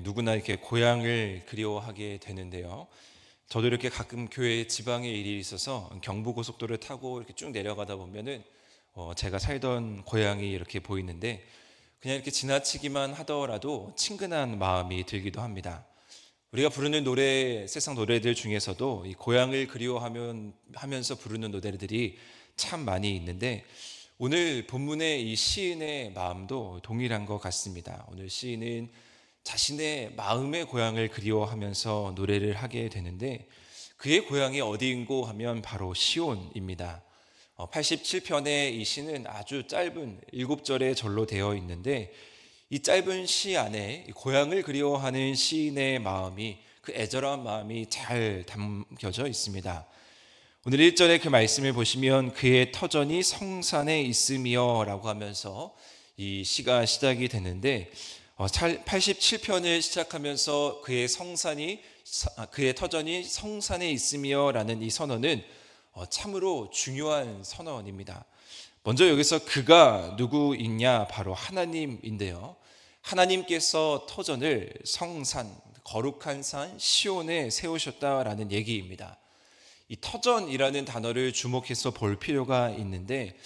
누구나 이렇게 고향을 그리워하게 되는데요. 저도 이렇게 가끔 교회 지방에 일이 있어서 경부고속도로를 타고 이렇게 쭉 내려가다 보면은 제가 살던 고향이 이렇게 보이는데 그냥 이렇게 지나치기만 하더라도 친근한 마음이 들기도 합니다. 우리가 부르는 노래, 세상 노래들 중에서도 이 고향을 그리워하면서 부르는 노래들이 참 많이 있는데 오늘 본문의 이 시인의 마음도 동일한 것 같습니다. 오늘 시인은 자신의 마음의 고향을 그리워하면서 노래를 하게 되는데 그의 고향이 어디인고 하면 바로 시온입니다. 87편의 이 시는 아주 짧은 7절의 절로 되어 있는데 이 짧은 시 안에 고향을 그리워하는 시인의 마음이, 그 애절한 마음이 잘 담겨져 있습니다. 오늘 1절의 그 말씀을 보시면 그의 터전이 성산에 있으며 라고 하면서 이 시가 시작이 되는데 87편을 시작하면서 그의 터전이 성산에 있으며 라는 이 선언은 참으로 중요한 선언입니다. 먼저 여기서 그가 누구이냐, 바로 하나님인데요. 하나님께서 터전을 성산, 거룩한 산 시온에 세우셨다라는 얘기입니다. 이 터전이라는 단어를 주목해서 볼 필요가 있는데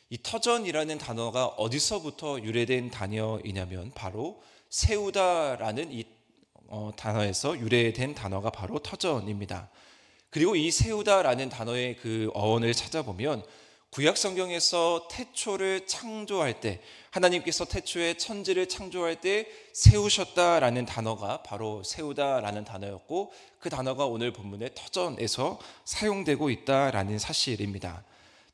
이 터전이라는 단어가 어디서부터 유래된 단어이냐면 바로 세우다라는 이 단어에서 유래된 단어가 바로 터전입니다. 그리고 이 세우다라는 단어의 그 어원을 찾아보면 구약 성경에서 태초를 창조할 때, 하나님께서 태초에 천지를 창조할 때 세우셨다라는 단어가 바로 세우다라는 단어였고 그 단어가 오늘 본문의 터전에서 사용되고 있다라는 사실입니다.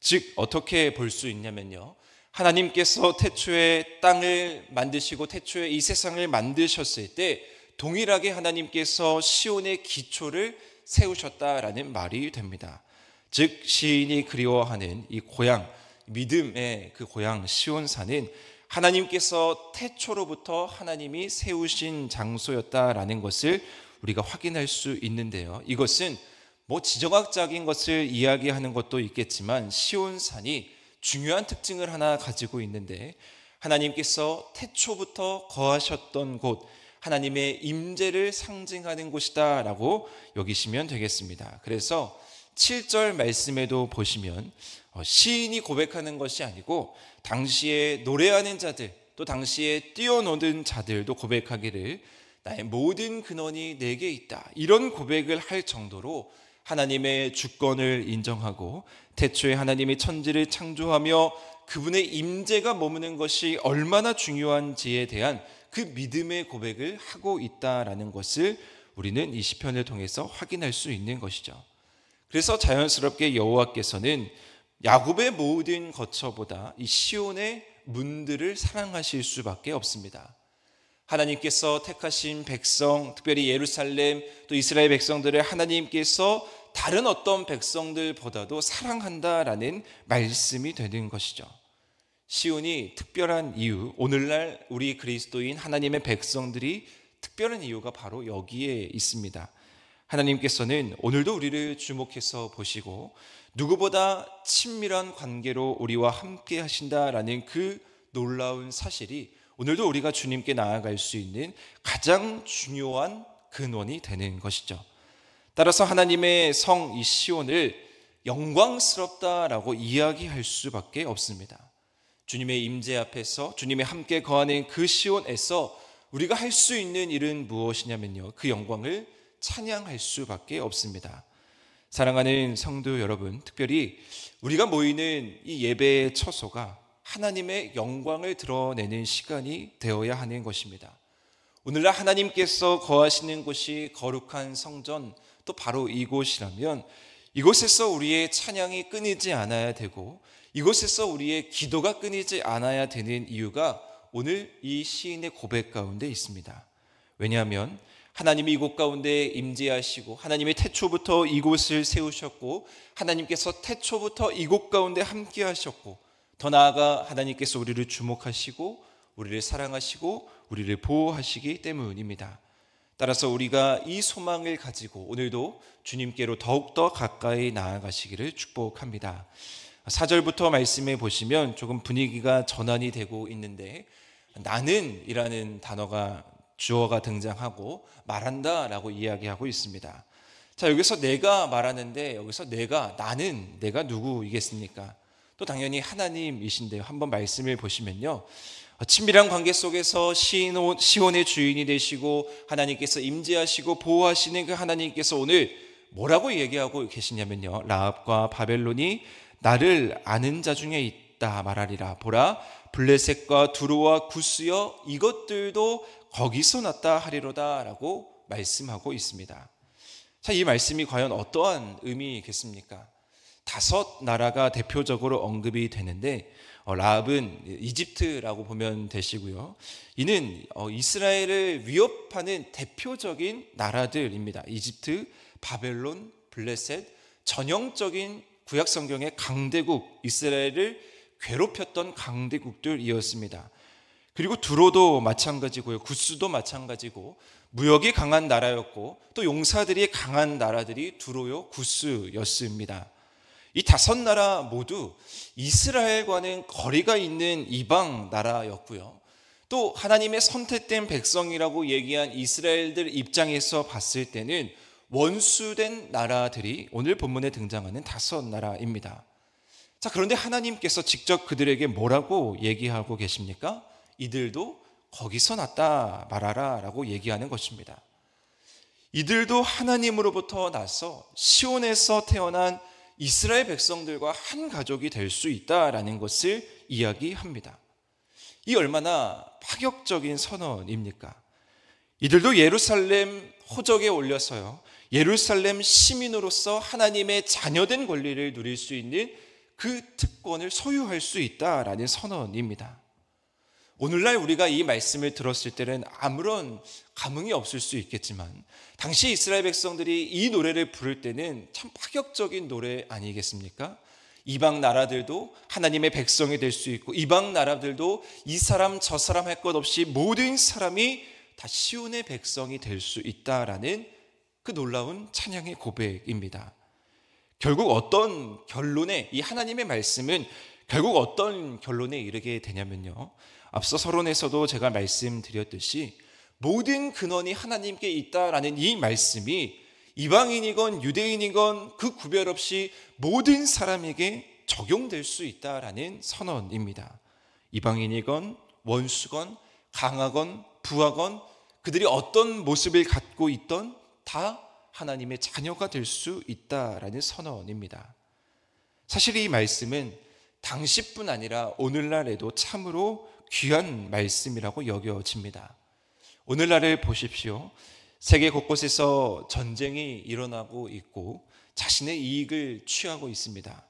즉 어떻게 볼 수 있냐면요, 하나님께서 태초에 땅을 만드시고 태초에 이 세상을 만드셨을 때 동일하게 하나님께서 시온의 기초를 세우셨다라는 말이 됩니다. 즉 시인이 그리워하는 이 고향, 믿음의 그 고향 시온산은 하나님께서 태초로부터 하나님이 세우신 장소였다라는 것을 우리가 확인할 수 있는데요. 이것은 지정학적인 것을 이야기하는 것도 있겠지만 시온산이 중요한 특징을 하나 가지고 있는데 하나님께서 태초부터 거하셨던 곳, 하나님의 임재를 상징하는 곳이다라고 여기시면 되겠습니다. 그래서 7절 말씀에도 보시면 시인이 고백하는 것이 아니고 당시에 노래하는 자들, 또 당시에 뛰어노는 자들도 고백하기를 나의 모든 근원이 내게 있다, 이런 고백을 할 정도로 하나님의 주권을 인정하고 태초에 하나님이 천지를 창조하며 그분의 임재가 머무는 것이 얼마나 중요한지에 대한 그 믿음의 고백을 하고 있다라는 것을 우리는 이 시편을 통해서 확인할 수 있는 것이죠. 그래서 자연스럽게 여호와께서는 야곱의 모든 거처보다 이 시온의 문들을 사랑하실 수밖에 없습니다. 하나님께서 택하신 백성, 특별히 예루살렘 또 이스라엘 백성들을 하나님께서 다른 어떤 백성들보다도 사랑한다라는 말씀이 되는 것이죠. 시온이 특별한 이유, 오늘날 우리 그리스도인 하나님의 백성들이 특별한 이유가 바로 여기에 있습니다. 하나님께서는 오늘도 우리를 주목해서 보시고 누구보다 친밀한 관계로 우리와 함께 하신다라는 그 놀라운 사실이 오늘도 우리가 주님께 나아갈 수 있는 가장 중요한 근원이 되는 것이죠. 따라서 하나님의 성 이 시온을 영광스럽다라고 이야기할 수밖에 없습니다. 주님의 임재 앞에서 주님의 함께 거하는 그 시온에서 우리가 할 수 있는 일은 무엇이냐면요, 그 영광을 찬양할 수밖에 없습니다. 사랑하는 성도 여러분, 특별히 우리가 모이는 이 예배의 처소가 하나님의 영광을 드러내는 시간이 되어야 하는 것입니다. 오늘날 하나님께서 거하시는 곳이 거룩한 성전, 또 바로 이곳이라면 이곳에서 우리의 찬양이 끊이지 않아야 되고 이곳에서 우리의 기도가 끊이지 않아야 되는 이유가 오늘 이 시인의 고백 가운데 있습니다. 왜냐하면 하나님이 이곳 가운데 임재하시고 하나님이 태초부터 이곳을 세우셨고 하나님께서 태초부터 이곳 가운데 함께 하셨고 더 나아가 하나님께서 우리를 주목하시고 우리를 사랑하시고 우리를 보호하시기 때문입니다. 따라서 우리가 이 소망을 가지고 오늘도 주님께로 더욱더 가까이 나아가시기를 축복합니다. 4절부터 말씀해 보시면 조금 분위기가 전환이 되고 있는데 나는 이라는 단어가 주어가 등장하고 말한다라고 이야기하고 있습니다. 자, 여기서 내가 말하는데 여기서 내가 누구이겠습니까? 또 당연히 하나님이신데요. 한번 말씀을 보시면요. 친밀한 관계 속에서 시온의 주인이 되시고 하나님께서 임재하시고 보호하시는 그 하나님께서 오늘 뭐라고 얘기하고 계시냐면요. 라합과 바벨론이 나를 아는 자 중에 있다 말하리라. 보라, 블레셋과 두로와 구스여 이것들도 거기서 났다 하리로다 라고 말씀하고 있습니다. 자, 이 말씀이 과연 어떠한 의미겠습니까? 5 나라가 대표적으로 언급이 되는데 라합은 이집트라고 보면 되시고요. 이는 이스라엘을 위협하는 대표적인 나라들입니다. 이집트, 바벨론, 블레셋, 전형적인 구약 성경의 강대국, 이스라엘을 괴롭혔던 강대국들이었습니다. 그리고 두로도 마찬가지고요. 구스도 마찬가지고 무역이 강한 나라였고 또 용사들이 강한 나라들이 두로요, 구스였습니다. 이 5 나라 모두 이스라엘과는 거리가 있는 이방 나라였고요. 또 하나님의 선택된 백성이라고 얘기한 이스라엘들 입장에서 봤을 때는 원수된 나라들이 오늘 본문에 등장하는 5 나라입니다. 자, 그런데 하나님께서 직접 그들에게 뭐라고 얘기하고 계십니까? 이들도 거기서 났다 말하라 라고 얘기하는 것입니다. 이들도 하나님으로부터 나서 시온에서 태어난 이스라엘 백성들과 한 가족이 될 수 있다라는 것을 이야기합니다. 이 얼마나 파격적인 선언입니까? 이들도 예루살렘 호적에 올려서요, 예루살렘 시민으로서 하나님의 자녀된 권리를 누릴 수 있는 그 특권을 소유할 수 있다라는 선언입니다. 오늘날 우리가 이 말씀을 들었을 때는 아무런 감흥이 없을 수 있겠지만 당시 이스라엘 백성들이 이 노래를 부를 때는 참 파격적인 노래 아니겠습니까? 이방 나라들도 하나님의 백성이 될 수 있고 이방 나라들도 이 사람 저 사람 할 것 없이 모든 사람이 다 시온의 백성이 될 수 있다라는 그 놀라운 찬양의 고백입니다. 결국 어떤 결론에, 이 하나님의 말씀은 결국 어떤 결론에 이르게 되냐면요, 앞서 서론에서도 제가 말씀드렸듯이 모든 근원이 하나님께 있다라는 이 말씀이 이방인이건 유대인이건 그 구별 없이 모든 사람에게 적용될 수 있다라는 선언입니다. 이방인이건 원수건 강하건 부하건 그들이 어떤 모습을 갖고 있던 다 하나님의 자녀가 될 수 있다라는 선언입니다. 사실 이 말씀은 당시뿐 아니라 오늘날에도 참으로 귀한 말씀이라고 여겨집니다. 오늘날을 보십시오. 세계 곳곳에서 전쟁이 일어나고 있고 자신의 이익을 취하고 있습니다.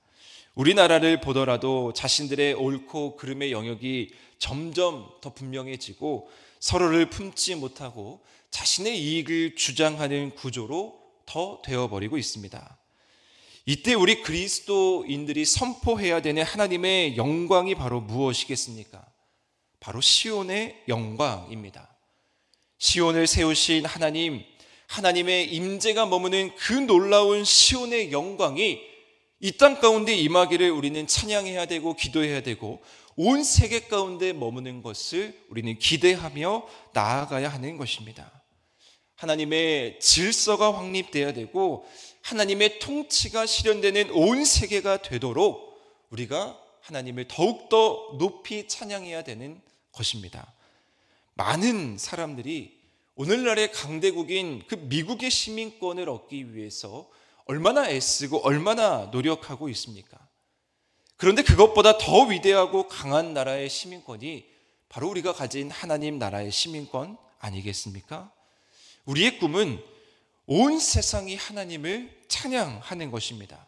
우리나라를 보더라도 자신들의 옳고 그름의 영역이 점점 더 분명해지고 서로를 품지 못하고 자신의 이익을 주장하는 구조로 더 되어버리고 있습니다. 이때 우리 그리스도인들이 선포해야 되는 하나님의 영광이 바로 무엇이겠습니까? 바로 시온의 영광입니다. 시온을 세우신 하나님, 하나님의 임재가 머무는 그 놀라운 시온의 영광이 이 땅 가운데 임하기를 우리는 찬양해야 되고 기도해야 되고 온 세계 가운데 머무는 것을 우리는 기대하며 나아가야 하는 것입니다. 하나님의 질서가 확립되어야 되고 하나님의 통치가 실현되는 온 세계가 되도록 우리가 하나님을 더욱더 높이 찬양해야 되는 것입니다. 많은 사람들이 오늘날의 강대국인 그 미국의 시민권을 얻기 위해서 얼마나 애쓰고 얼마나 노력하고 있습니까? 그런데 그것보다 더 위대하고 강한 나라의 시민권이 바로 우리가 가진 하나님 나라의 시민권 아니겠습니까? 우리의 꿈은 온 세상이 하나님을 찬양하는 것입니다.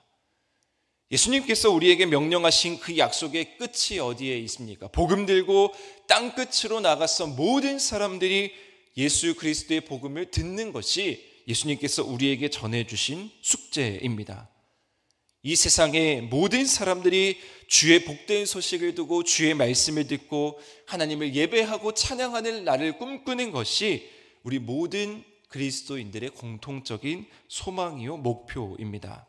예수님께서 우리에게 명령하신 그 약속의 끝이 어디에 있습니까? 복음 들고 땅 끝으로 나가서 모든 사람들이 예수 그리스도의 복음을 듣는 것이 예수님께서 우리에게 전해주신 숙제입니다. 이 세상의 모든 사람들이 주의 복된 소식을 두고 주의 말씀을 듣고 하나님을 예배하고 찬양하는 날을 꿈꾸는 것이 우리 모든 그리스도인들의 공통적인 소망이요 목표입니다.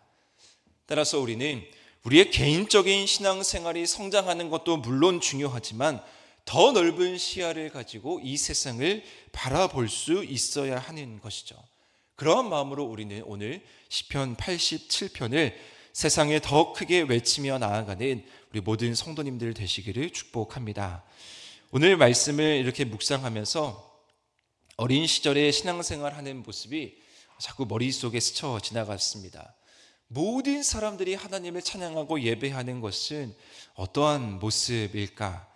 따라서 우리는 우리의 개인적인 신앙생활이 성장하는 것도 물론 중요하지만 더 넓은 시야를 가지고 이 세상을 바라볼 수 있어야 하는 것이죠. 그러한 마음으로 우리는 오늘 시편 87편을 세상에 더 크게 외치며 나아가는 우리 모든 성도님들 되시기를 축복합니다. 오늘 말씀을 이렇게 묵상하면서 어린 시절에 신앙생활하는 모습이 자꾸 머릿속에 스쳐 지나갔습니다. 모든 사람들이 하나님을 찬양하고 예배하는 것은 어떠한 모습일까?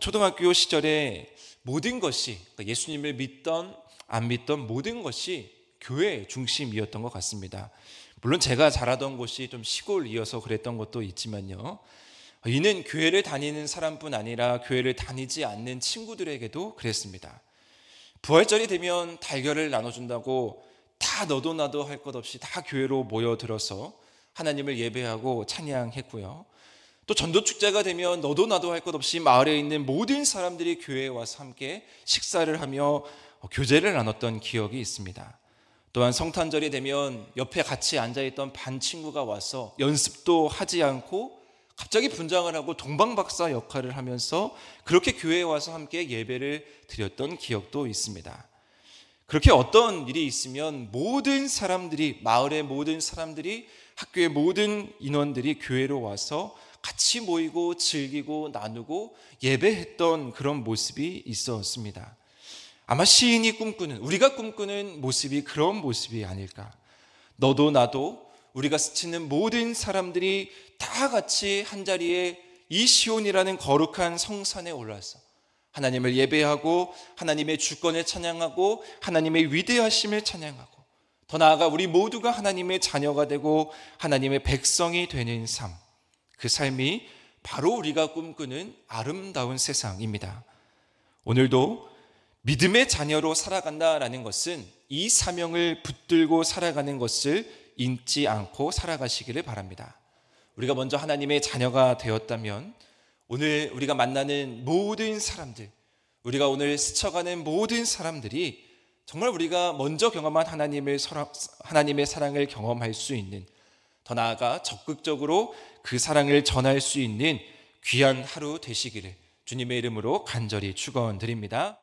초등학교 시절에 모든 것이, 예수님을 믿던 안 믿던 모든 것이 교회 중심이었던 것 같습니다. 물론 제가 자라던 곳이 좀 시골이어서 그랬던 것도 있지만요, 이는 교회를 다니는 사람뿐 아니라 교회를 다니지 않는 친구들에게도 그랬습니다. 부활절이 되면 달걀을 나눠준다고 다 너도 나도 할 것 없이 다 교회로 모여들어서 하나님을 예배하고 찬양했고요, 또 전도축제가 되면 너도 나도 할 것 없이 마을에 있는 모든 사람들이 교회에 와서 함께 식사를 하며 교제를 나눴던 기억이 있습니다. 또한 성탄절이 되면 옆에 같이 앉아있던 반 친구가 와서 연습도 하지 않고 갑자기 분장을 하고 동방박사 역할을 하면서 그렇게 교회에 와서 함께 예배를 드렸던 기억도 있습니다. 그렇게 어떤 일이 있으면 모든 사람들이, 마을의 모든 사람들이, 학교의 모든 인원들이 교회로 와서 같이 모이고 즐기고 나누고 예배했던 그런 모습이 있었습니다. 아마 시인이 꿈꾸는, 우리가 꿈꾸는 모습이 그런 모습이 아닐까. 너도 나도 우리가 스치는 모든 사람들이 다 같이 한자리에 이 시온이라는 거룩한 성산에 올라서 하나님을 예배하고 하나님의 주권을 찬양하고 하나님의 위대하심을 찬양하고, 더 나아가 우리 모두가 하나님의 자녀가 되고 하나님의 백성이 되는 삶, 그 삶이 바로 우리가 꿈꾸는 아름다운 세상입니다. 오늘도 믿음의 자녀로 살아간다라는 것은 이 사명을 붙들고 살아가는 것을 잊지 않고 살아가시기를 바랍니다. 우리가 먼저 하나님의 자녀가 되었다면 오늘 우리가 만나는 모든 사람들, 우리가 오늘 스쳐가는 모든 사람들이 정말 우리가 먼저 경험한 하나님의 사랑을 경험할 수 있는, 더 나아가 적극적으로 그 사랑을 전할 수 있는 귀한 하루 되시기를 주님의 이름으로 간절히 축원드립니다.